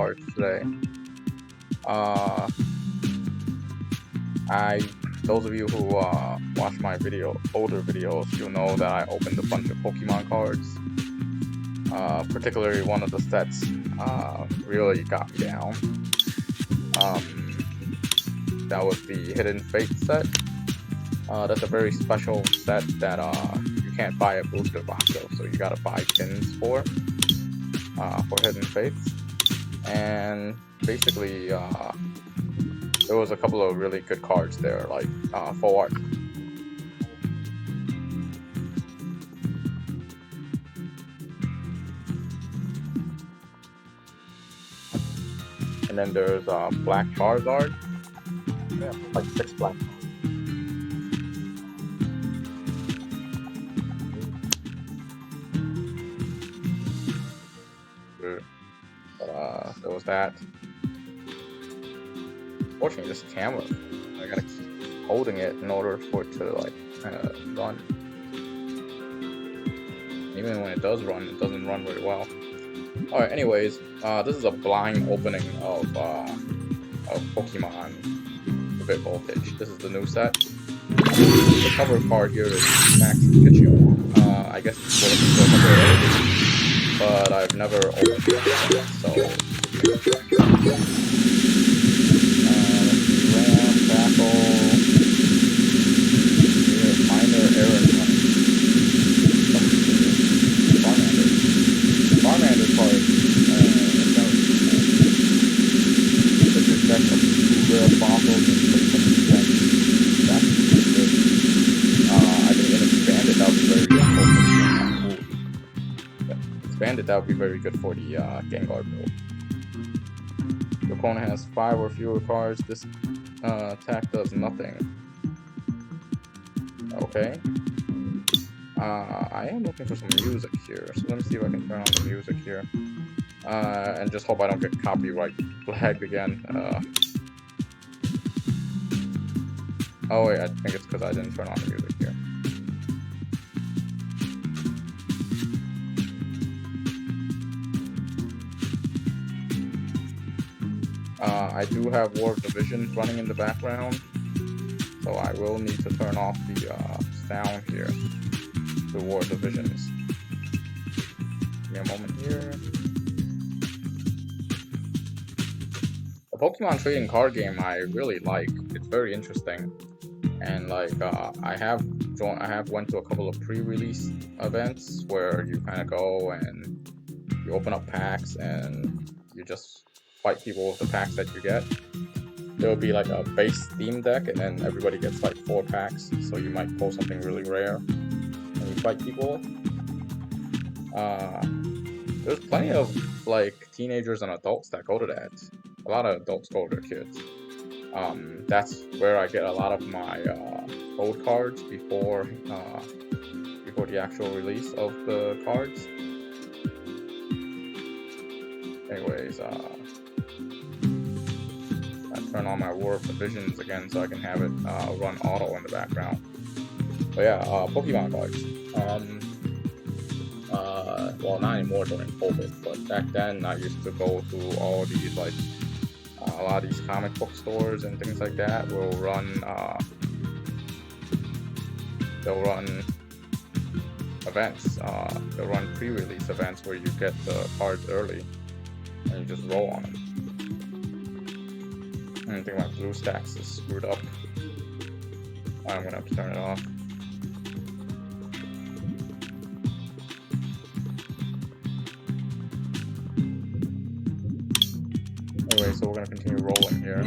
cards today. Those of you who watch my older videos, you'll know that I opened a bunch of Pokemon cards. Particularly one of the sets really got me down. That was the Hidden Fate set. That's a very special set that you can't buy a booster box of, so you gotta buy pins for Hidden Fates. And basically, there was a couple of really good cards there, like full art. And then there's Black Charizard. Yeah, like 6 black. There was that. Fortunately, this camera, I gotta keep holding it in order for it to like kind of run. Even when it does run, it doesn't run very well. All right. Anyways, this is a blind opening of Pokemon Bit Voltage. This is the new set. The cover card here is Max Pikachu. I guess it's what it's for, but I've never opened it yet, so. Ram, Tackle, minor error. Charmander card. This is deck of 2 rare fossils and put some decks. That's pretty good. I think an expanded that would be very good for expanded that would be very good for the Gengar build. Your opponent has 5 or fewer cards. This attack does nothing. Okay. I am looking for some music here, so let me see if I can turn on the music here. And just hope I don't get copyright flagged again. Oh wait, I think it's because I didn't turn on the music here. I do have War of Division running in the background, so I will need to turn off the sound here to War of Divisions. Give me a moment here. The Pokemon trading card game I really like. It's very interesting, and like I have went to a couple of pre-release events where you kind of go and you open up packs and you just fight people with the packs that you get. There will be like a base Steam deck, and then everybody gets like 4 packs, so you might pull something really rare and you fight people. There's plenty of like teenagers and adults that go to that. A lot of adults go to their kids. That's where I get a lot of my code cards before the actual release of the cards. Anyways, I turn on my War of Divisions again so I can have it run auto in the background. But yeah, Pokemon cards. Well, not anymore during COVID, but back then I used to go to all these like a lot of these comic book stores and things like that will run they'll run events. They'll run pre-release events where you get the cards early and you just roll on them. I think my blue stacks is screwed up. I'm gonna have to turn it off. Anyway, so we're gonna continue rolling here.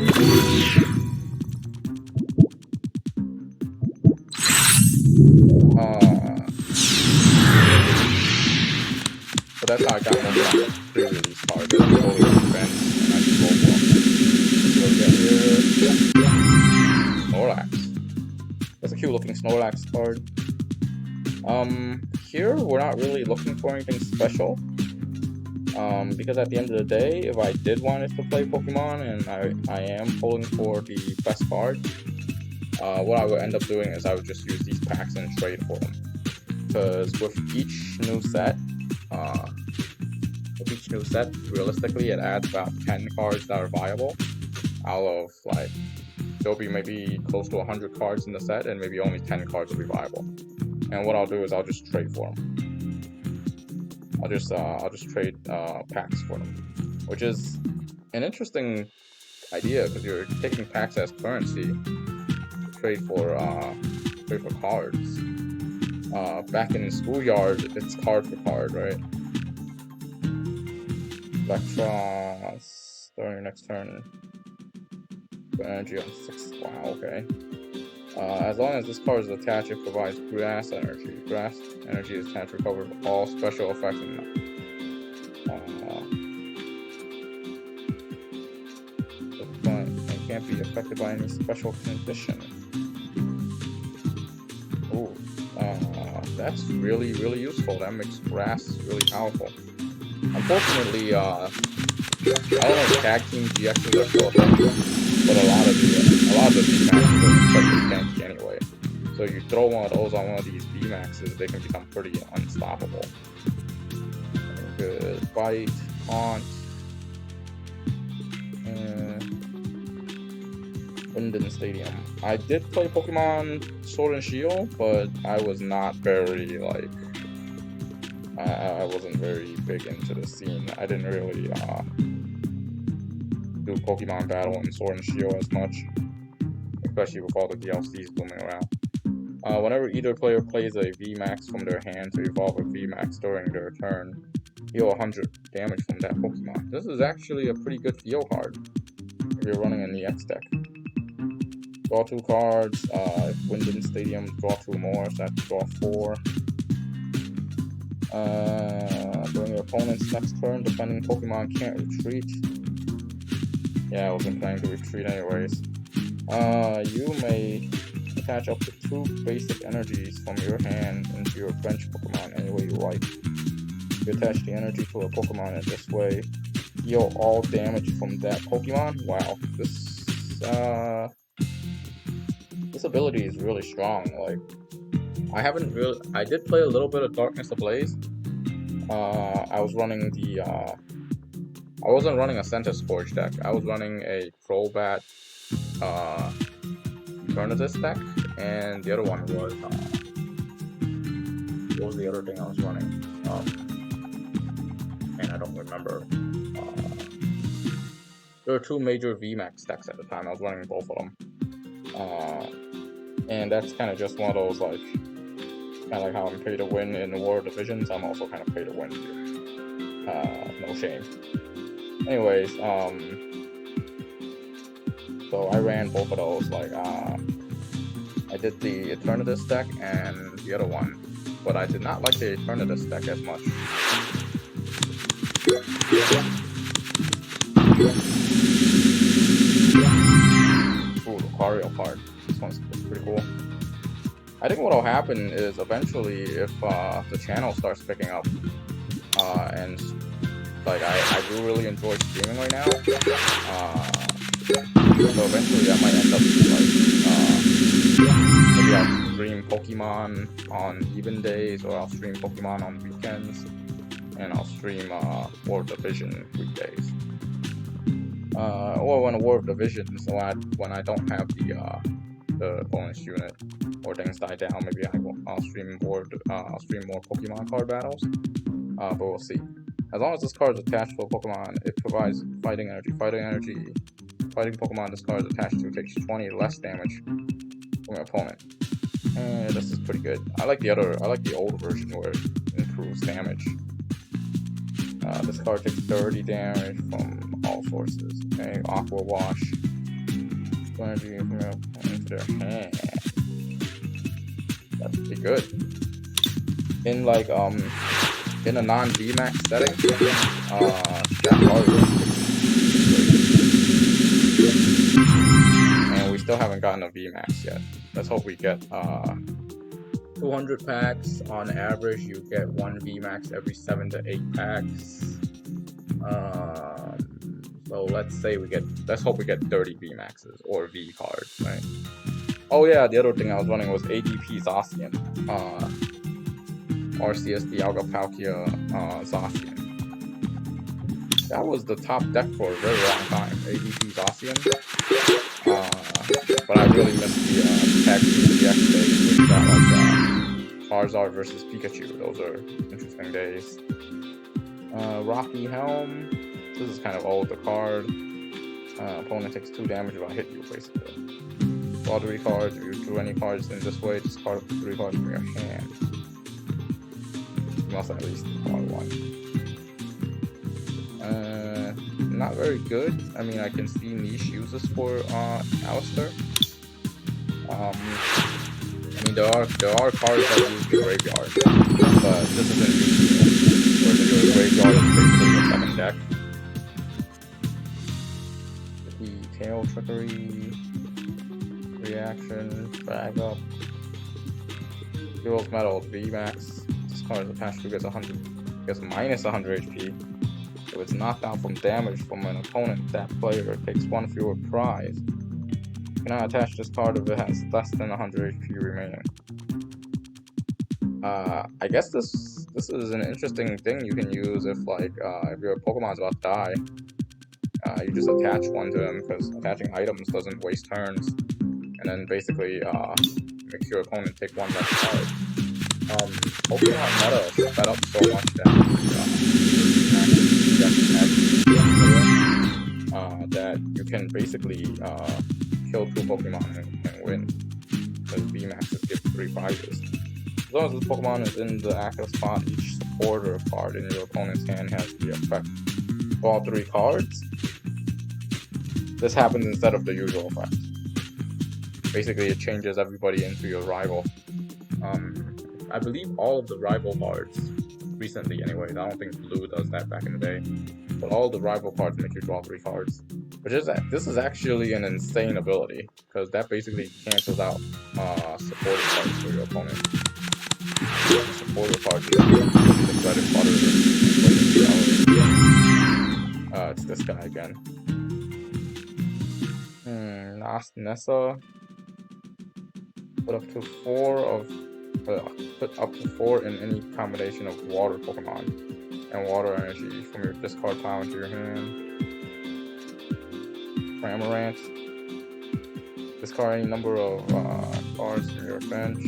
So that's how I got one of the pre-release cards. And I just roll one. So we get here Snorlax. That's a cute looking Snorlax card. Here we're not really looking for anything special. Because at the end of the day, if I did want us to play Pokemon and I am pulling for the best card, what I would end up doing is I would just use these packs and trade for them. Because with each new set, with each new set, realistically, it adds about 10 cards that are viable out of, like, there'll be maybe close to 100 cards in the set, and maybe only 10 cards will be viable. And what I'll do is I'll just trade for them. I'll just trade packs for them, which is an interesting idea because you're taking packs as currency to trade for cards. Back in Schoolyard, it's card for card, right? Electron, starting your next turn. Energy on 6. Wow, okay. As long as this card is attached, it provides grass energy. Grass energy is attached, recovers all special effects and can't be affected by any special condition. Ooh, that's really, really useful. That makes grass really powerful. Unfortunately, I don't know if tag team GXs are still effective, but a lot of the VMAXs are especially tanky anyway. So you throw one of those on one of these VMAXs, they can become pretty unstoppable. Good bite, taunt, Winden Stadium. I did play Pokemon Sword and Shield, but I was not very I wasn't very big into the scene. I didn't really do Pokemon Battle and Sword and Shield as much, especially with all the DLCs booming around. Whenever either player plays a VMAX from their hand to evolve a VMAX during their turn, heal 100 damage from that Pokemon. This is actually a pretty good heal card if you're running an EX deck. Draw 2 cards, Winden Stadium, draw 2 more, so I have to draw 4. During your opponent's next turn, defending Pokemon can't retreat. Yeah, I wasn't planning to retreat anyways. You may attach up to 2 basic energies from your hand into your bench Pokemon any way you like. You attach the energy to a Pokemon in this way, heal all damage from that Pokemon. Wow, this ability is really strong. Like, I did play a little bit of Darkness Ablaze. I was running I wasn't running a Centiskorch deck. I was running a Crobat Eternatus deck, and the other one was what was the other thing I was running? And I don't remember. There were 2 major VMAX decks at the time. I was running both of them. And that's kind of just one of those, like, kind of like how I'm pay to win in the War of Divisions. I'm also kind of pay to win here. No shame. Anyways, so I ran both of those. Like, I did the Eternatus deck and the other one, but I did not like the Eternatus deck as much. Ooh, Lucario card. This one's pretty cool. I think what'll happen is eventually, if the channel starts picking up, and like I do really enjoy streaming right now, so eventually I might end up maybe I'll stream Pokemon on even days, or I'll stream Pokemon on weekends, and I'll stream War of Division weekdays. Or when War of Division, so when I don't have the bonus unit or things die down, maybe I'll stream more Pokemon card battles. But we'll see. As long as this card is attached to a Pokemon, it provides fighting energy. Fighting Pokemon this card is attached to takes 20 less damage from your opponent. And this is pretty good. I like the old version where it improves damage. This card takes 30 damage from all sources. Okay, Aqua Wash. Energy from your opponent to their hand. That's pretty good. In like in a non-VMAX setting, that card and we still haven't gotten a VMAX yet. Let's hope we get 200 packs. On average, you get 1 VMAX every 7 to 8 packs. So let's hope we get 30 VMAXs or V cards, right? Oh yeah, the other thing I was running was ADP Zacian. RCSD Alga Palkia Zacian. That was the top deck for a very long time. ADP Zacian. But I really missed the Tag Team DX days where you got like Charizard versus Pikachu. Those are interesting days. Rocky Helm. This is kind of old. The card. Opponent takes 2 damage if I hit you, basically. Draw 3 cards. If you drew any cards in this way, discard up to 3 cards from your hand. You must at least discard 1. Not very good. I mean, I can see niche uses for Alistair. I mean, there are cards that use the graveyard, but this isn't useful. Where the graveyard is basically the second deck. The tail trickery, reaction, drag up, Hero's Metal, VMAX. This card is attached to gets minus 100 HP. If it's knocked out from damage from an opponent, that player takes 1 fewer prize. You cannot attach this card if it has less than 100 HP remaining. I guess this is an interesting thing you can use if if your Pokemon's about to die. You just attach 1 to them because attaching items doesn't waste turns, and then basically makes your opponent take 1 less card. Pokemon meta is sped up so much that you can basically kill 2 Pokemon and win, because VMAXs give 3 prizes. As long as this Pokemon is in the active spot, each supporter card in your opponent's hand has the effect of all 3 cards. This happens instead of the usual effect. Basically, it changes everybody into your rival. I believe all of the rival cards, recently anyways, I don't think Blue does that back in the day, but all the rival cards make you draw 3 cards. This is actually an insane ability, because that basically cancels out supporter cards for your opponent. Supporter cards is the bread and butter. It's this guy again. Nessa. Put up to 4 in any combination of water Pokemon and water energy from your discard pile into your hand. Cramorant. Discard any number of cards from your bench.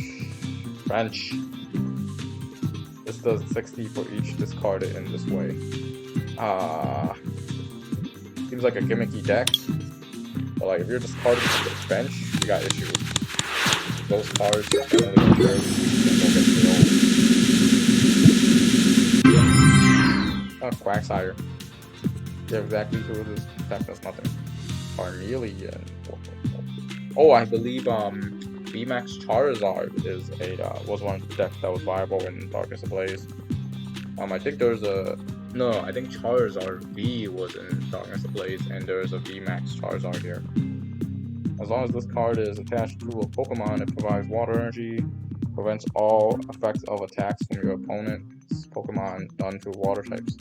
This does 60 for each discarded in this way. Seems like a gimmicky deck, but if you're discarding from the bench, you got issues. Those cards generally are fairly weak and they'll get killed. Quagsire. Yeah, exactly 2 of this attack does nothing. Carnelian. Oh, I believe VMAX Charizard was one of the decks that was viable in Darkness Ablaze. I think I think Charizard V was in Darkness Ablaze, and there's a VMAX Charizard here. As long as this card is attached to a Pokemon, it provides water energy, prevents all effects of attacks from your opponent's Pokemon done to water types.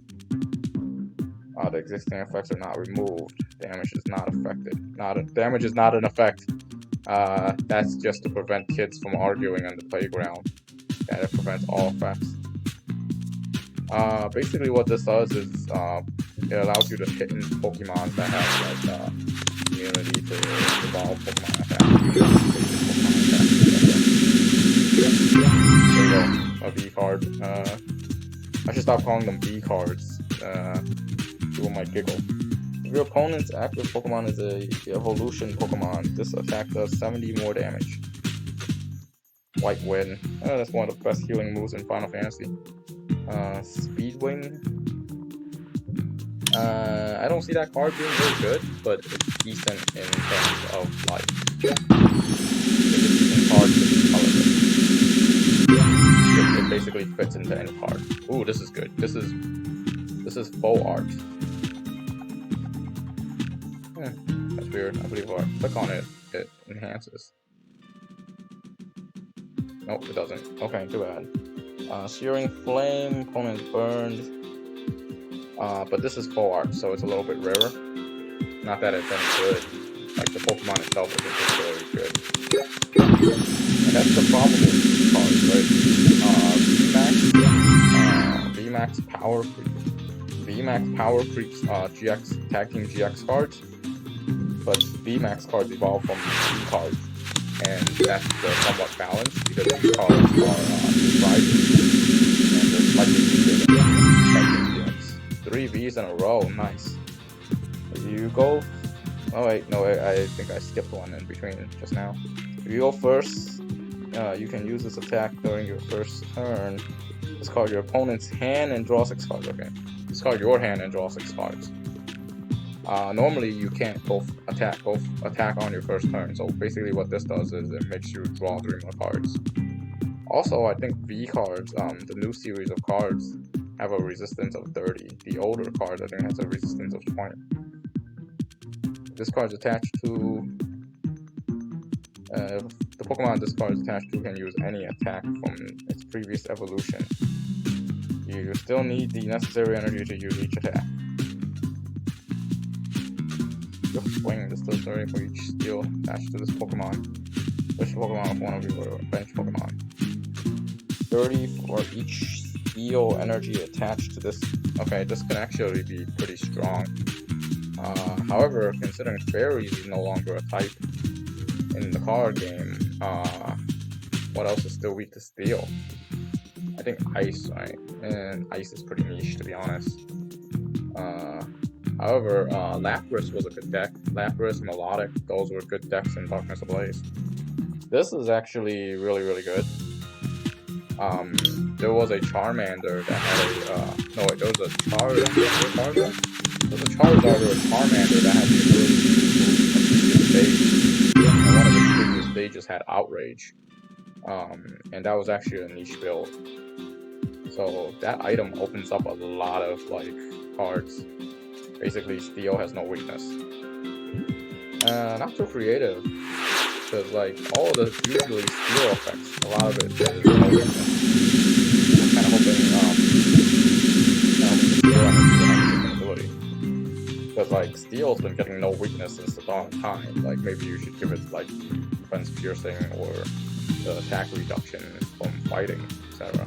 The existing effects are not removed. Damage is not affected. Damage is not an effect. That's just to prevent kids from arguing on the playground. And it prevents all effects. Basically what this does is it allows you to hit in Pokemon that have immunity to evolve Pokemon attacks. There you go, a V card. I should stop calling them V cards. People might giggle. If your opponent's active Pokemon is a evolution Pokemon, this attack does 70 more damage. White Wind. That's one of the best healing moves in Final Fantasy. Speedwing. I don't see that card being very good, but it's decent in terms of it's a decent card to be colorless. It basically fits into any card. Ooh, this is good. This is faux art. That's weird. I believe if I click on it, it enhances. Nope, it doesn't. Okay, too bad. Searing Flame, opponent's burned. But this is faux art, so it's a little bit rarer. Not that it's any good. Like, the Pokemon itself isn't particularly good. And that's the problem with these cards, right? VMAX Power, VMAX Power Creeps GX Tag Team GX cards, but VMAX cards evolve from V cards, and that's somewhat balanced because V cards are surprises and they're slightly weaker than Tag Team GX. 3 Vs in a row, nice. If you go, oh wait, no, I think I skipped one in between just now. If you go first, you can use this attack during your first turn. Discard your opponent's hand and draw 6 cards. Okay. Discard your hand and draw 6 cards. Normally you can't both attack on your first turn. So basically what this does is it makes you draw 3 more cards. Also, I think V cards, the new series of cards, have a resistance of 30. The older cards, I think, has a resistance of 20. This card's attached to the Pokemon this card is attached to can use any attack from its previous evolution. You still need the necessary energy to use each attack. Your swing is still 30 for each steel attached to this Pokemon. Which Pokemon if one of you were a bench Pokemon? 30 for each steel energy attached to this. Okay, this can actually be pretty strong. However, considering fairies is no longer a type in the card game, what else is still weak to steel? I think ice, right? And ice is pretty niche, to be honest. However, Lapras was a good deck. Lapras, Melodic, those were good decks in Darkness Ablaze. This is actually really, really good. There was a Charmander that had a, no wait, there was a Charizard? There was a Charizard or a Charmander that had the ability to move a previous stage. And one of the previous stages had Outrage. And that was actually a niche build. So that item opens up a lot of like cards. Basically, Steel has no weakness. Not too creative, because like all of the usually Steel effects, a lot of it is no weakness. I'm kind of hoping Steel Energy will have a different ability. Because like Steel's been getting no weakness since the dawn of time. Like maybe you should give it like defense piercing or the attack reduction from fighting, etc.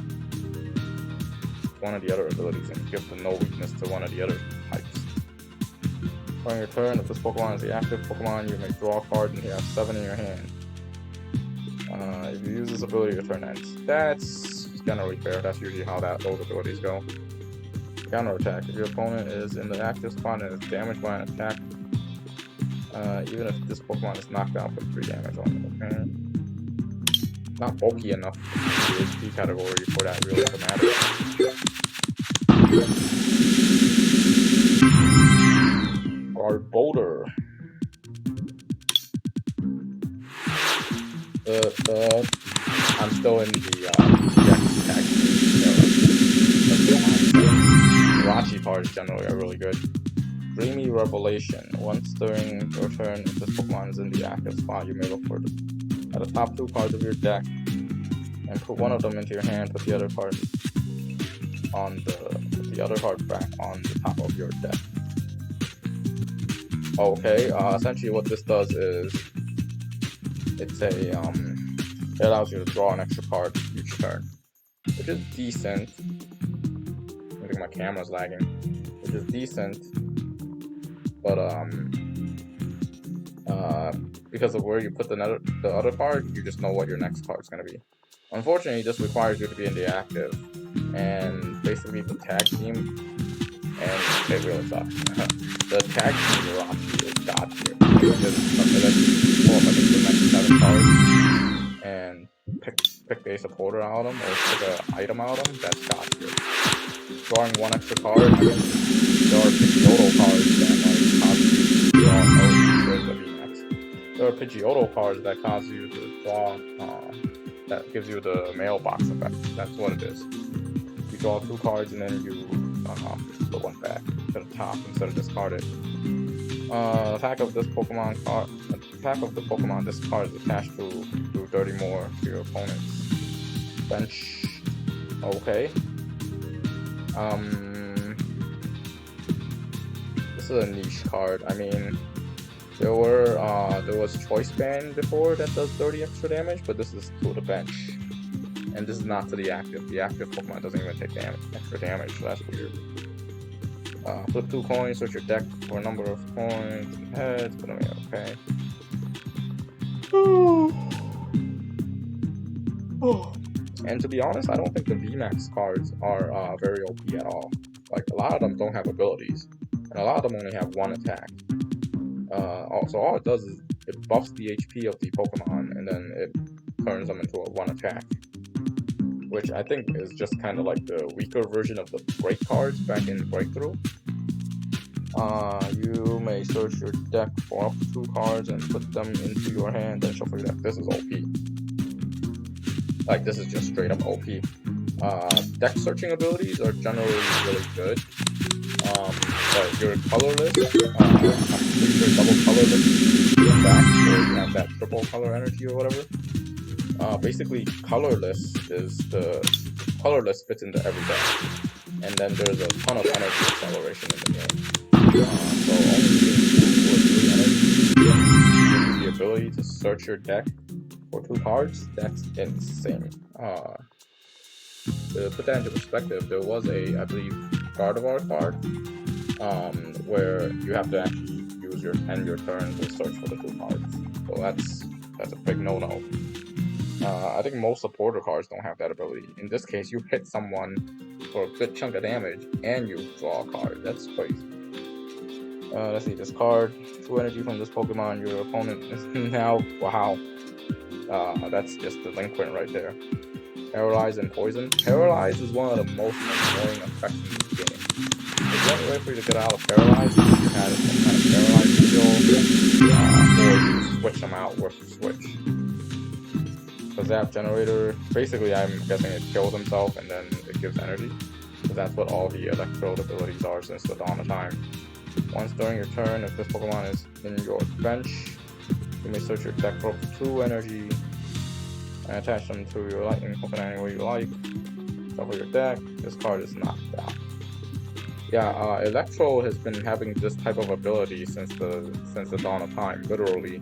One of the other abilities and give the no weakness to one of the other types. On your turn, if this Pokemon is the active Pokemon, you may draw a card and you have 7 in your hand. If you use this ability, your turn ends. That's generally fair. That's usually how those abilities go. Counter attack. If your opponent is in the active spot and is damaged by an attack, even if this Pokemon is knocked out, put 3 damage on it. Okay. Not bulky enough in the HP category for that really to matter. Our Boulder. I'm still in the GX tag era. Rachi cards generally are really good. Dreamy Revelation. Once during your turn, if this Pokemon is in the active spot, you may look for the top 2 cards of your deck and put one of them into your hand. Put the other card on the other card back on the top of your deck. Okay, essentially what this does is it's a it allows you to draw an extra card each turn, which is decent. I think my camera's lagging, which is decent, but because of where you put the other card, you just know what your next card is gonna be. Unfortunately, this requires you to be in the active, and basically the tag team, and it really sucks. The tag team Rachi is god tier. It lets you pull up, I think, the next 7 cards and pick a supporter out of them or pick an item out of them. That's god tier. Drawing 1 extra card, I mean, there are Pidgeotto cards that like cause you to draw. Oh, there's the VMAX. There are Pidgeotto cards that cause you to draw. That gives you the mailbox effect. That's what it is. You draw 2 cards and then you put 1 back to the top instead of discarded. Attack of this Pokemon card. Attack of the Pokemon this card is attached to do 30 more to your opponent's bench. Okay. This is a niche card. I mean, there was Choice Band before that does 30 extra damage, but this is to the bench. And this is not to the active. The active Pokemon doesn't even take extra damage, so that's weird. Flip 2 coins, search your deck for a number of coins and heads, but I mean, okay. And to be honest, I don't think the VMAX cards are very OP at all. Like, a lot of them don't have abilities, and a lot of them only have one attack. So all it does is it buffs the HP of the Pokemon, and then it turns them into a one attack, which I think is just kind of like the weaker version of the break cards back in Breakthrough. You may search your deck for up to 2 cards and put them into your hand and shuffle your deck. This is OP. Like, this is just straight up OP. Deck searching abilities are generally really good. But your colorless, I'm pretty sure double colorless in back, where you have that triple color energy or whatever. Basically, colorless fits into every deck, and then there's a ton of energy acceleration in the game. So only using 2 or 3 energy gives you the ability to search your deck for 2 cards. That's insane. To put that into perspective, there was I believe, Gardevoir card, where you have to actually use your turn to search for the 2 cards. So that's a big no-no. I think most supporter cards don't have that ability. In this case, you hit someone for a good chunk of damage and you draw a card. That's crazy. Let's see, this card, 2 energy from this Pokemon, your opponent is now, wow. That's just delinquent right there. Paralyze and Poison. Paralyze is one of the most annoying effects in this game. The only way for you to get out of Paralyze is if you had some kind of Paralyze skill, or you switch them out with Switch. The Zap Generator, basically I'm guessing it kills himself and then it gives energy, because that's what all the Electrode abilities are since the dawn of time. Once during your turn, if this Pokemon is in your bench, you may search your deck for up to 2 energy and attach them to your lightning Pokemon any way you like. Shuffle your deck. This card is knocked out. Yeah, Electro has been having this type of ability since the dawn of time, literally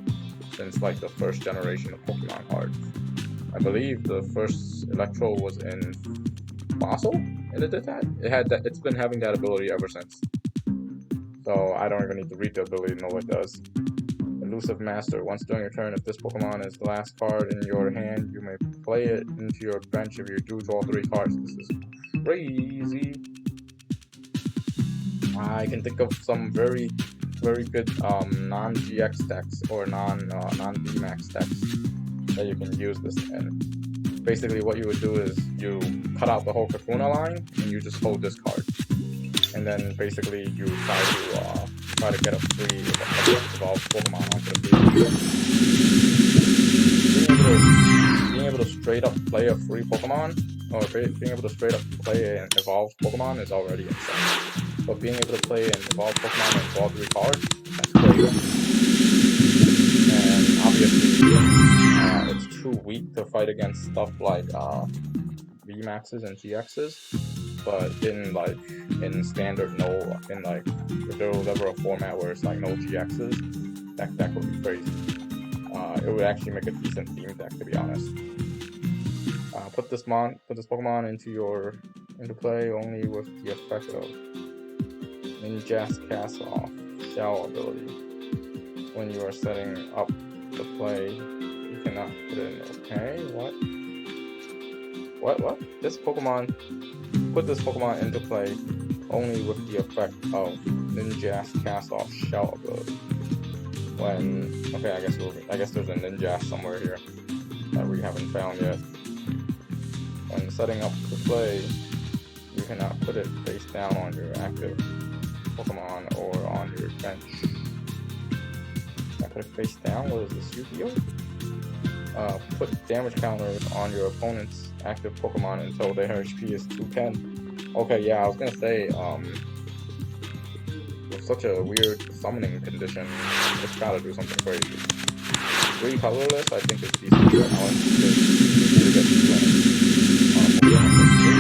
since like the first generation of Pokemon cards. I believe the first Electro was in Fossil, and it did that. It's been having that ability ever since. So I don't even need to read the ability to know what it does. Elusive Master. Once during your turn, if this Pokemon is the last card in your hand, you may play it into your bench if you do draw 3 cards. This is crazy. I can think of some very, very good non-GX decks or non-VMAX decks that you can use this in. Basically, what you would do is you cut out the whole Kakuna line and you just hold this card, and then basically you try to get a free evolved Pokemon onto the field. Being able to straight up play a free Pokemon, or being able to straight up play an evolved Pokemon is already insane. But being able to play an evolved Pokemon and draw 3 cards, that's crazy. And obviously, it's too weak to fight against stuff like VMAXs and GXs. But in standard if there was ever a format where it's like no GXs, that deck would be crazy. It would actually make a decent theme deck, to be honest. Put this Pokemon into play only with the effect of Ninja's Cast Off Shell ability. When you are setting up the play, you cannot put it in. Okay, what? Put this Pokemon into play only with the effect of Ninja's Cast Off Shell ability. I guess there's a Ninja somewhere here that we haven't found yet. When setting up to play, you cannot put it face down on your active Pokemon or on your bench. Can I put it face down? What is this, Yu-Gi-Oh? Put damage counters on your opponent's active Pokemon until their HP is 210. Okay, yeah, I was gonna say, with such a weird summoning condition, it's gotta do something crazy. 3 colorless, I think, is decent balance, because you get 3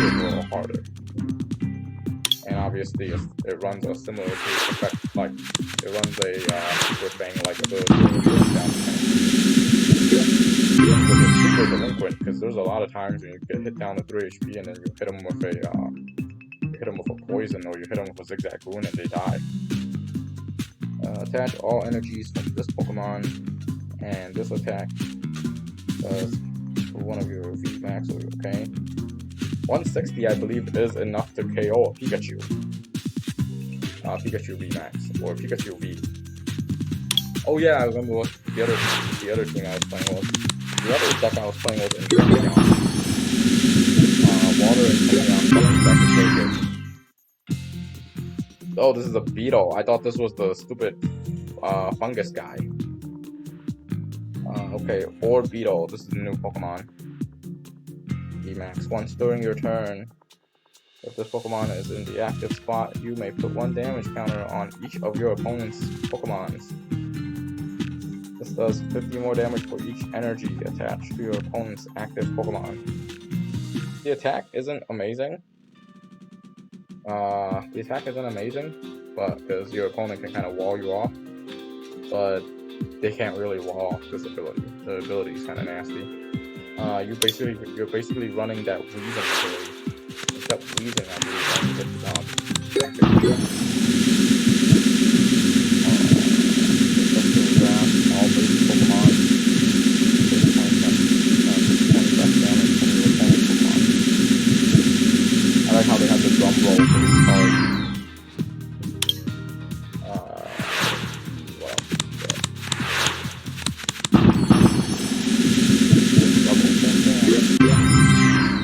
is a little harder. And obviously, it runs a similar effect, like, it runs a Super Fang-like ability down which is super delinquent, because there's a lot of times when you get hit down to 3 HP and then you hit them with hit them with a poison or you hit them with a zigzag rune and they die. Attach all energies from this Pokemon, and this attack does one of your VMAX. Okay, 160 I believe is enough to KO a Pikachu. Pikachu VMAX or Pikachu V. Oh yeah, I remember what the other team I was playing was. The other deck I was playing was Inferno. Water and Inferno. That is very good. Oh, this is a beetle. I thought this was the stupid fungus guy. Okay, or beetle. This is a new Pokemon. VMAX. Once during your turn, if this Pokemon is in the active spot, you may put 1 damage counter on each of your opponent's Pokemons. This does 50 more damage for each energy attached to your opponent's active Pokemon. The attack isn't amazing. But because your opponent can kind of wall you off, but they can't really wall this ability. The ability is kind of nasty. You're basically running that Weezing ability. Except Weezing, I believe, all basic Pokemon. I like how they have the drum roll for this card.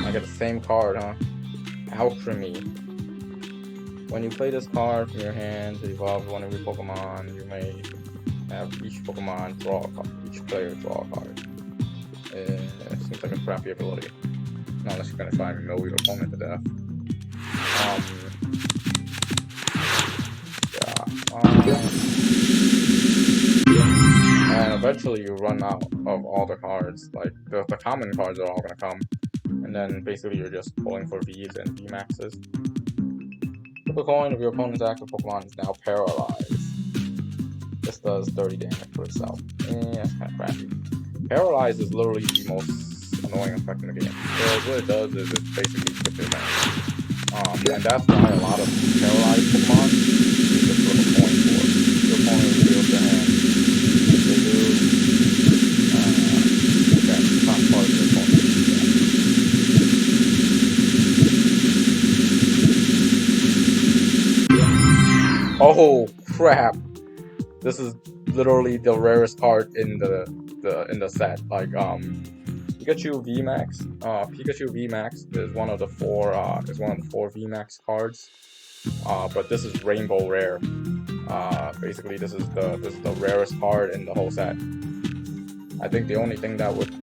I get the same card, huh? Alchemy. When you play this card from your hand, it evolves one of your Pokemon. You may have each Pokemon draw a card. Each player draw a card. It seems like a crappy ability. Not unless you're gonna try and mill your opponent to death. And eventually you run out of all the cards. Like the common cards are all gonna come, and then basically you're just pulling for V's and VMAXs. The coin of your opponent's active Pokemon is now paralyzed. This does 30 damage for itself. That's kind of crappy. Paralyzed is literally the most annoying effect in the game. So what it does is it basically skips your turn. And that's why a lot of paralyzed Pokemon you just flip a coin for. Your opponent reveals their hand. If they do, that's not part of their opponent. Oh crap! This is literally the rarest card in the set. Like Pikachu VMAX. Pikachu VMAX is one of the four VMAX cards. But this is Rainbow Rare. Basically, this is the rarest card in the whole set. I think the only thing that would